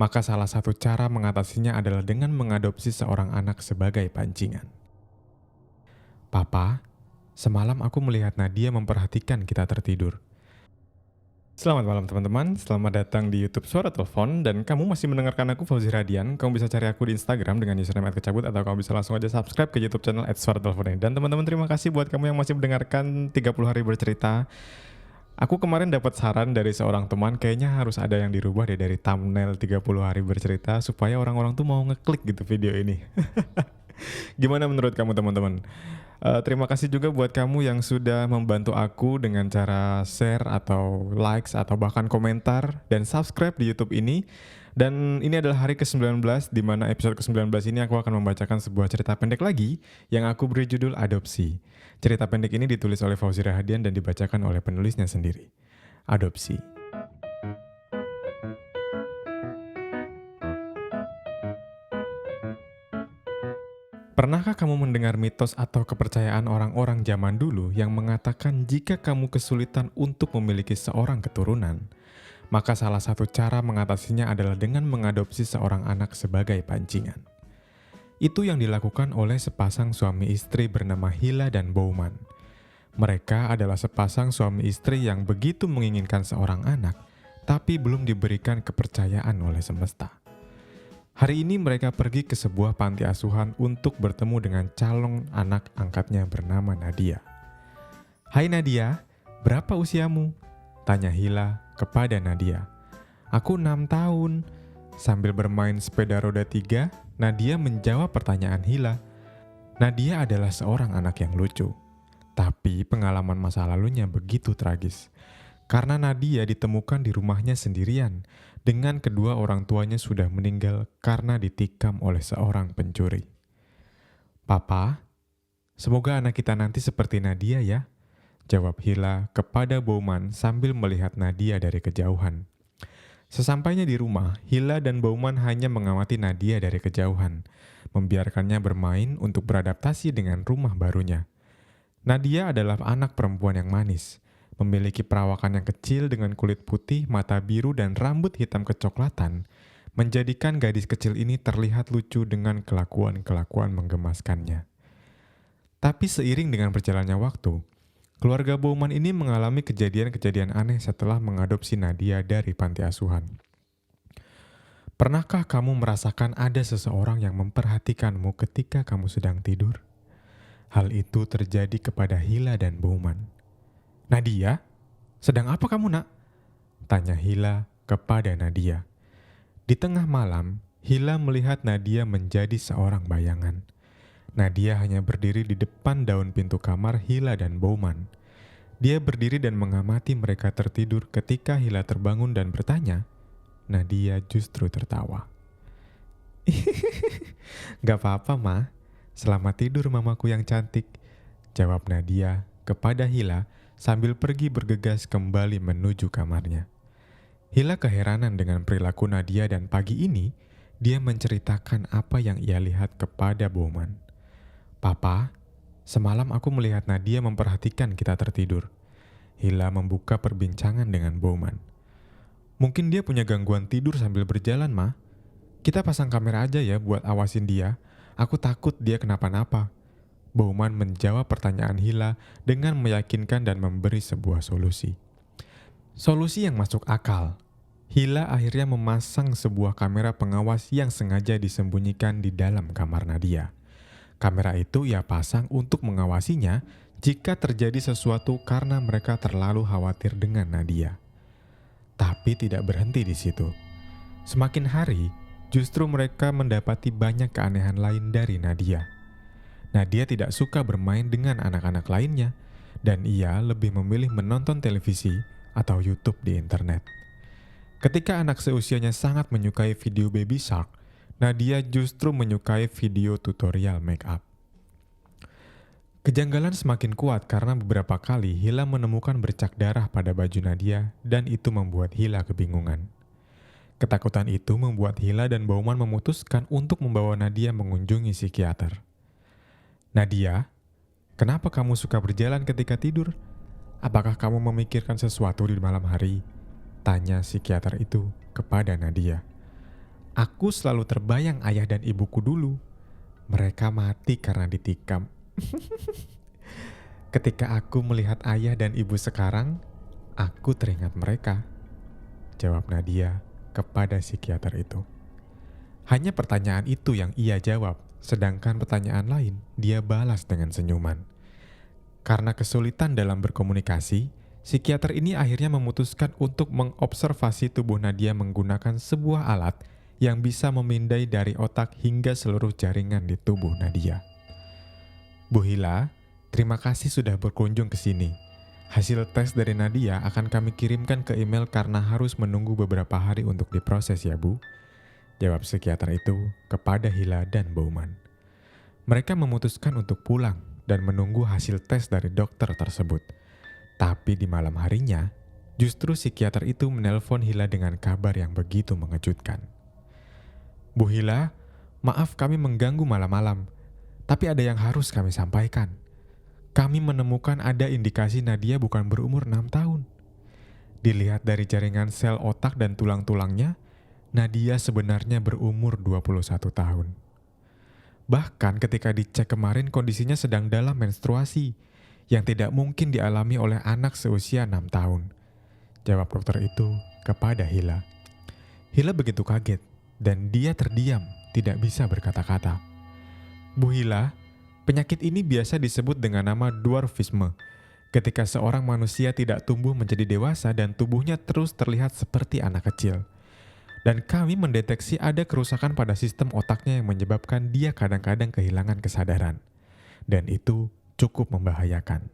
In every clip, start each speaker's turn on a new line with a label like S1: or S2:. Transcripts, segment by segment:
S1: Maka salah satu cara mengatasinya adalah dengan mengadopsi seorang anak sebagai pancingan. Papa, semalam aku melihat Nadia memperhatikan kita tertidur. Selamat malam teman-teman, selamat datang di YouTube Suara Telepon, dan kamu masih mendengarkan aku Fauzi Radian. Kamu bisa cari aku di Instagram dengan username @kecabut, atau kamu bisa langsung aja subscribe ke YouTube channel @suaratelepon ini. Dan teman-teman, terima kasih buat kamu yang masih mendengarkan 30 hari bercerita. Aku kemarin dapat saran dari seorang teman, kayaknya harus ada yang dirubah deh dari thumbnail 30 hari bercerita supaya orang-orang tuh mau ngeklik gitu video ini. Gimana menurut kamu teman-teman? Terima kasih juga buat kamu yang sudah membantu aku dengan cara share atau likes atau bahkan komentar dan subscribe di YouTube ini. Dan ini adalah hari ke-19, di mana episode ke-19 ini aku akan membacakan sebuah cerita pendek lagi yang aku beri judul Adopsi. Cerita pendek ini ditulis oleh Fauzi Rahadian dan dibacakan oleh penulisnya sendiri. Adopsi. Pernahkah kamu mendengar mitos atau kepercayaan orang-orang zaman dulu yang mengatakan jika kamu kesulitan untuk memiliki seorang keturunan, maka salah satu cara mengatasinya adalah dengan mengadopsi seorang anak sebagai pancingan? Itu yang dilakukan oleh sepasang suami istri bernama Hila dan Bowman. Mereka adalah sepasang suami istri yang begitu menginginkan seorang anak, tapi belum diberikan kepercayaan oleh semesta. Hari ini mereka pergi ke sebuah panti asuhan untuk bertemu dengan calon anak angkatnya bernama Nadia. "Hai Nadia, berapa usiamu?" tanya Hila kepada Nadia. "Aku 6 tahun." Sambil bermain sepeda roda 3, Nadia menjawab pertanyaan Hila. Nadia adalah seorang anak yang lucu, tapi pengalaman masa lalunya begitu tragis. Karena Nadia ditemukan di rumahnya sendirian, dengan kedua orang tuanya sudah meninggal karena ditikam oleh seorang pencuri. "Papa, semoga anak kita nanti seperti Nadia ya," jawab Hila kepada Bowman sambil melihat Nadia dari kejauhan. Sesampainya di rumah, Hila dan Bowman hanya mengamati Nadia dari kejauhan, membiarkannya bermain untuk beradaptasi dengan rumah barunya. Nadia adalah anak perempuan yang manis, memiliki perawakan yang kecil dengan kulit putih, mata biru, dan rambut hitam kecoklatan, menjadikan gadis kecil ini terlihat lucu dengan kelakuan-kelakuan menggemaskannya. Tapi seiring dengan berjalannya waktu, keluarga Bowman ini mengalami kejadian-kejadian aneh setelah mengadopsi Nadia dari panti asuhan. Pernahkah kamu merasakan ada seseorang yang memperhatikanmu ketika kamu sedang tidur? Hal itu terjadi kepada Hila dan Bowman. "Nadia, sedang apa kamu nak?" tanya Hila kepada Nadia. Di tengah malam, Hila melihat Nadia menjadi seorang bayangan. Nadia hanya berdiri di depan daun pintu kamar Hila dan Bowman. Dia berdiri dan mengamati mereka tertidur ketika Hila terbangun dan bertanya. Nadia justru tertawa. "Gak apa-apa, Ma. Selamat tidur mamaku yang cantik," jawab Nadia kepada Hila sambil pergi bergegas kembali menuju kamarnya. Hila keheranan dengan perilaku Nadia dan pagi ini dia menceritakan apa yang ia lihat kepada Bowman. "Papa, semalam aku melihat Nadia memperhatikan kita tertidur." Hila membuka perbincangan dengan Bowman. "Mungkin dia punya gangguan tidur sambil berjalan, Ma. Kita pasang kamera aja ya buat awasin dia. Aku takut dia kenapa-napa." Bowman menjawab pertanyaan Hila dengan meyakinkan dan memberi sebuah solusi. Solusi yang masuk akal. Hila akhirnya memasang sebuah kamera pengawas yang sengaja disembunyikan di dalam kamar Nadia. Kamera itu ia pasang untuk mengawasinya jika terjadi sesuatu karena mereka terlalu khawatir dengan Nadia. Tapi tidak berhenti di situ. Semakin hari, justru mereka mendapati banyak keanehan lain dari Nadia. Nadia tidak suka bermain dengan anak-anak lainnya, dan ia lebih memilih menonton televisi atau YouTube di internet. Ketika anak seusianya sangat menyukai video Baby Shark, Nadia justru menyukai video tutorial make up. Kejanggalan semakin kuat karena beberapa kali Hila menemukan bercak darah pada baju Nadia, dan itu membuat Hila kebingungan. Ketakutan itu membuat Hila dan Bowman memutuskan untuk membawa Nadia mengunjungi psikiater. "Nadia, kenapa kamu suka berjalan ketika tidur? Apakah kamu memikirkan sesuatu di malam hari?" tanya psikiater itu kepada Nadia. Aku selalu terbayang ayah dan ibuku dulu. Mereka mati karena ditikam. Ketika aku melihat ayah dan ibu sekarang, aku teringat mereka, jawab Nadia kepada psikiater itu. Hanya pertanyaan itu yang ia jawab, sedangkan pertanyaan lain dia balas dengan senyuman. Karena kesulitan dalam berkomunikasi, psikiater ini akhirnya memutuskan untuk mengobservasi tubuh Nadia menggunakan sebuah alat yang bisa memindai dari otak hingga seluruh jaringan di tubuh Nadia. Bu Hila, terima kasih sudah berkunjung ke sini. Hasil tes dari Nadia akan kami kirimkan ke email karena harus menunggu beberapa hari untuk diproses ya Bu, jawab psikiater itu kepada Hila dan Bauman. Mereka memutuskan untuk pulang dan menunggu hasil tes dari dokter tersebut. Tapi di malam harinya, justru psikiater itu menelpon Hila dengan kabar yang begitu mengejutkan. Bu Hila, maaf kami mengganggu malam-malam, tapi ada yang harus kami sampaikan. Kami menemukan ada indikasi Nadia bukan berumur 6 tahun. Dilihat dari jaringan sel otak dan tulang-tulangnya, Nadia sebenarnya berumur 21 tahun. Bahkan ketika dicek kemarin kondisinya sedang dalam menstruasi, yang tidak mungkin dialami oleh anak seusia 6 tahun. Jawab dokter itu kepada Hila. Hila begitu kaget, dan dia terdiam, tidak bisa berkata-kata. Bu Hila, penyakit ini biasa disebut dengan nama dwarfisme, ketika seorang manusia tidak tumbuh menjadi dewasa dan tubuhnya terus terlihat seperti anak kecil. Dan kami mendeteksi ada kerusakan pada sistem otaknya yang menyebabkan dia kadang-kadang kehilangan kesadaran. Dan itu cukup membahayakan.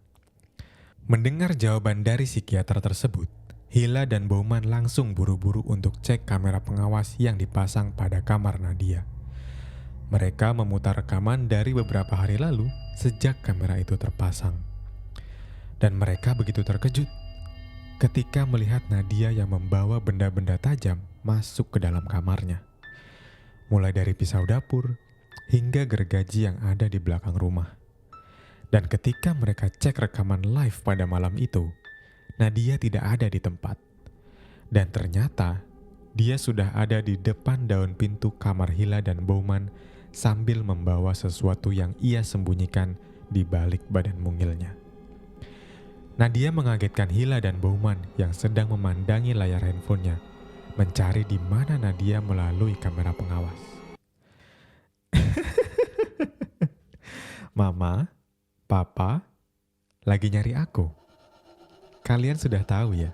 S1: Mendengar jawaban dari psikiater tersebut, Hila dan Bauman langsung buru-buru untuk cek kamera pengawas yang dipasang pada kamar Nadia. Mereka memutar rekaman dari beberapa hari lalu sejak kamera itu terpasang. Dan mereka begitu terkejut ketika melihat Nadia yang membawa benda-benda tajam masuk ke dalam kamarnya. Mulai dari pisau dapur hingga gergaji yang ada di belakang rumah. Dan ketika mereka cek rekaman live pada malam itu, Nadia tidak ada di tempat. Dan ternyata dia sudah ada di depan daun pintu kamar Hila dan Bauman sambil membawa sesuatu yang ia sembunyikan di balik badan mungilnya. Nadia mengagetkan Hila dan Bauman yang sedang memandangi layar handphonenya, mencari di mana Nadia melalui kamera pengawas. Mama, Papa, lagi nyari aku. Kalian sudah tahu ya,